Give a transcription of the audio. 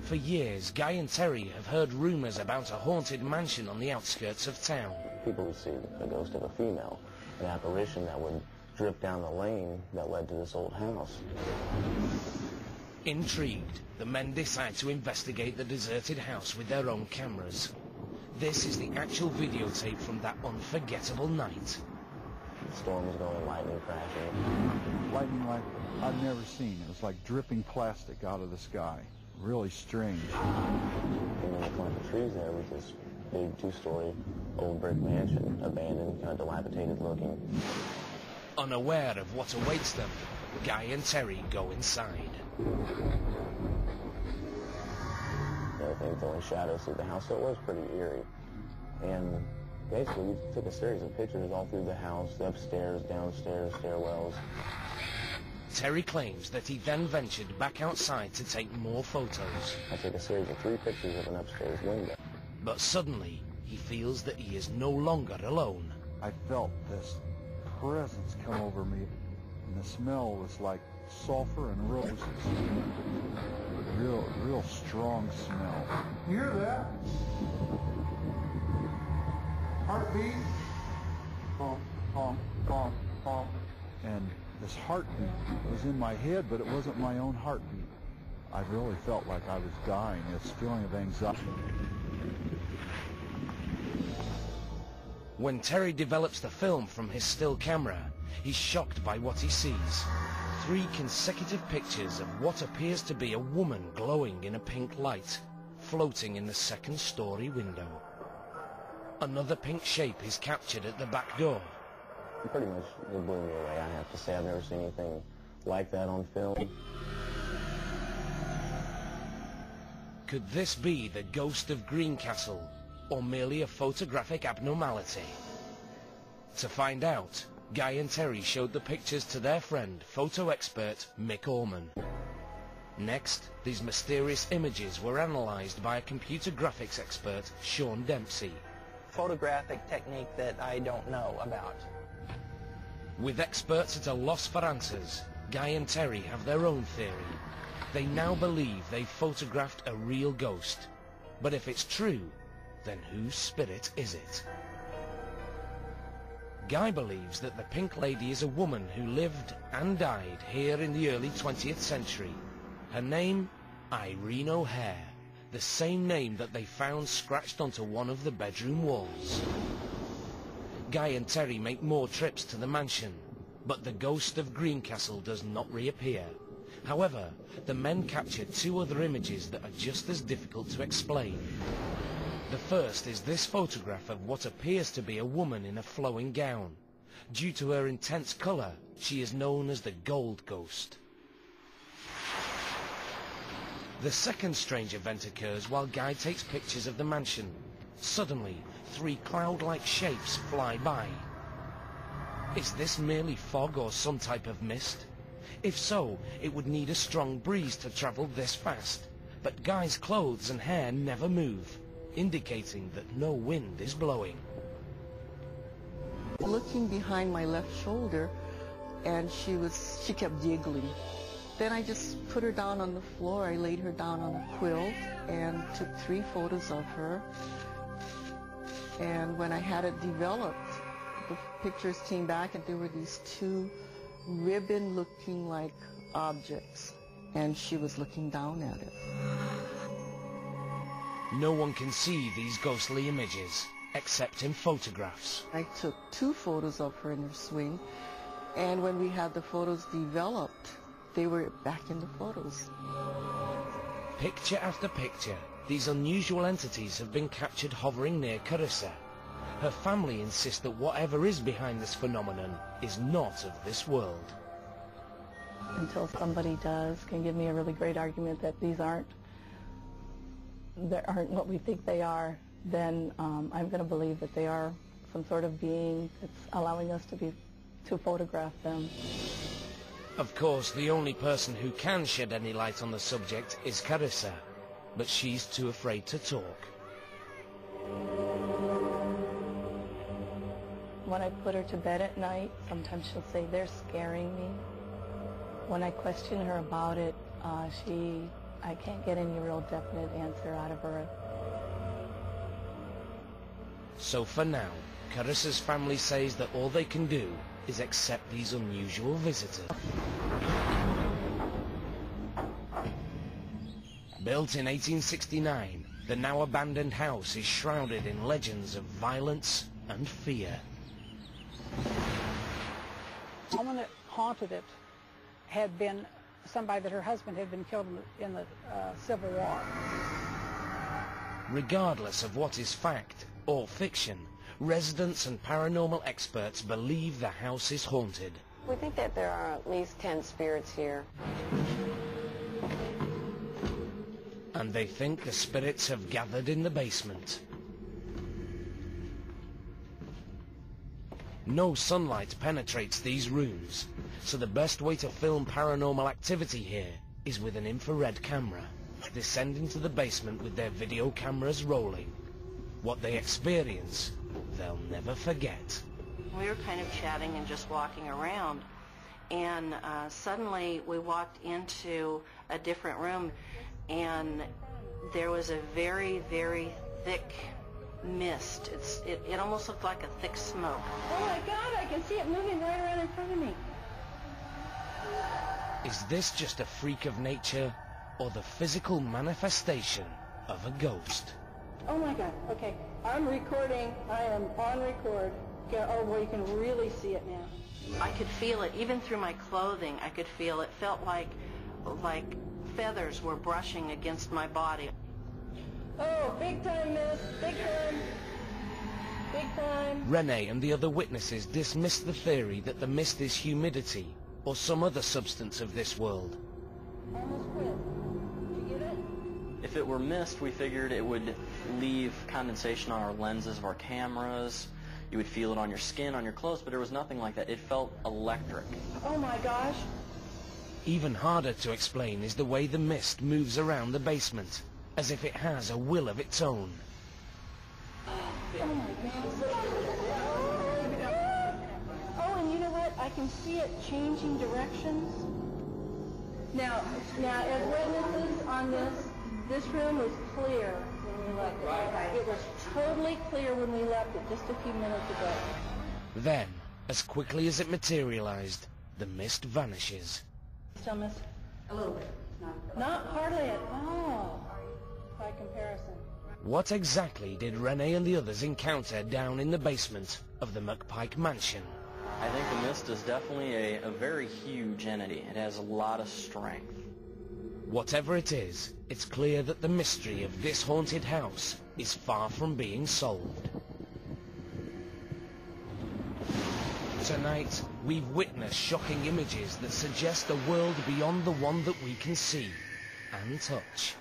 For years, Guy and Terry have heard rumors about a haunted mansion on the outskirts of town. People would see the ghost of a female, an apparition that would drift down the lane that led to this old house. Intrigued, the men decide to investigate the deserted house with their own cameras. This is the actual videotape from that unforgettable night. Storm was going, lightning crashing. Lightning like I've never seen. It was like dripping plastic out of the sky. Really strange. And in the clump of trees there was this big two-story old brick mansion, abandoned, kind of dilapidated looking. Unaware of what awaits them, Guy and Terry go inside. Everything throwing shadows through the house, so it was pretty eerie. And basically, we took a series of pictures all through the house, upstairs, downstairs, stairwells. Terry claims that he then ventured back outside to take more photos. I took a series of 3 pictures of an upstairs window. But suddenly, he feels that he is no longer alone. I felt this presence come over me, and the smell was like sulfur and roses. Real strong smell. You hear that? Heartbeat? Honk, honk, honk, honk. And this heartbeat was in my head, but it wasn't my own heartbeat. I really felt like I was dying, this feeling of anxiety. When Terry develops the film from his still camera, he's shocked by what he sees. 3 consecutive pictures of what appears to be a woman glowing in a pink light, floating in the second-story window. Another pink shape is captured at the back door. Pretty much it blew me away, I have to say. I've never seen anything like that on film. Could this be the ghost of Greencastle, or merely a photographic abnormality? To find out, Guy and Terry showed the pictures to their friend, photo expert Mick Orman. Next, these mysterious images were analysed by a computer graphics expert, Sean Dempsey. Photographic technique that I don't know about. With experts at a loss for answers, Guy and Terry have their own theory. They now believe they've photographed a real ghost. But if it's true, then whose spirit is it? Guy believes that the Pink Lady is a woman who lived and died here in the early 20th century. Her name, Irene O'Hare, the same name that they found scratched onto one of the bedroom walls. Guy and Terry make more trips to the mansion, but the ghost of Greencastle does not reappear. However, the men capture 2 other images that are just as difficult to explain. The first is this photograph of what appears to be a woman in a flowing gown. Due to her intense colour, she is known as the Gold Ghost. The second strange event occurs while Guy takes pictures of the mansion. Suddenly, 3 cloud-like shapes fly by. Is this merely fog or some type of mist? If so, it would need a strong breeze to travel this fast. But Guy's clothes and hair never move, indicating that no wind is blowing. Looking behind my left shoulder, and she kept giggling. Then I just put her down on the floor. I laid her down on a quilt and took 3 photos of her. And when I had it developed, the pictures came back and there were these 2 ribbon-looking like objects, and she was looking down at it. No one can see these ghostly images, except in photographs. I took 2 photos of her in her swing, and when we had the photos developed, they were back in the photos. Picture after picture, these unusual entities have been captured hovering near Carissa. Her family insist that whatever is behind this phenomenon is not of this world. Until somebody can give me a really great argument that these aren't what we think they are, then I'm going to believe that they are some sort of being that's allowing us to photograph them. Of course, the only person who can shed any light on the subject is Carissa, but she's too afraid to talk. When I put her to bed at night, sometimes she'll say, "They're scaring me." When I question her about it, I can't get any real definite answer out of her. So for now, Carissa's family says that all they can do is accept these unusual visitors. Built in 1869, the now abandoned house is shrouded in legends of violence and fear. The woman that haunted it had been somebody that her husband had been killed in the Civil War. Regardless of what is fact or fiction, residents and paranormal experts believe the house is haunted. We think that there are at least 10 spirits here. And they think the spirits have gathered in the basement. No sunlight penetrates these rooms, so the best way to film paranormal activity here is with an infrared camera, descending to the basement with their video cameras rolling. What they experience, they'll never forget. We were kind of chatting and just walking around, and suddenly we walked into a different room, and there was a very, very thick mist. It almost looked like a thick smoke. Oh my God, I can see it moving right around in front of me. Is this just a freak of nature, or the physical manifestation of a ghost? Oh my God, okay. I'm recording. I am on record. Oh boy, you can really see it now. I could feel it, even through my clothing. I could feel it. Felt like feathers were brushing against my body. Oh, big time, miss. Big time. Big time. Renee and the other witnesses dismissed the theory that the mist is humidity or some other substance of this world. Almost quit. Did you get it? If it were mist, we figured it would leave condensation on our lenses of our cameras. You would feel it on your skin, on your clothes, but there was nothing like that. It felt electric. Oh my gosh. Even harder to explain is the way the mist moves around the basement, as if it has a will of its own. Oh my God. Oh, and you know what? I can see it changing directions. Now, as witnesses on this room was clear when we left it. It was totally clear when we left it just a few minutes ago. Then, as quickly as it materialized, the mist vanishes. Still miss? A little bit. Not hardly at all, by comparison. What exactly did Renee and the others encounter down in the basement of the McPike mansion? I think the mist is definitely a very huge entity. It has a lot of strength. Whatever it is, it's clear that the mystery of this haunted house is far from being solved. Tonight, we've witnessed shocking images that suggest a world beyond the one that we can see and touch.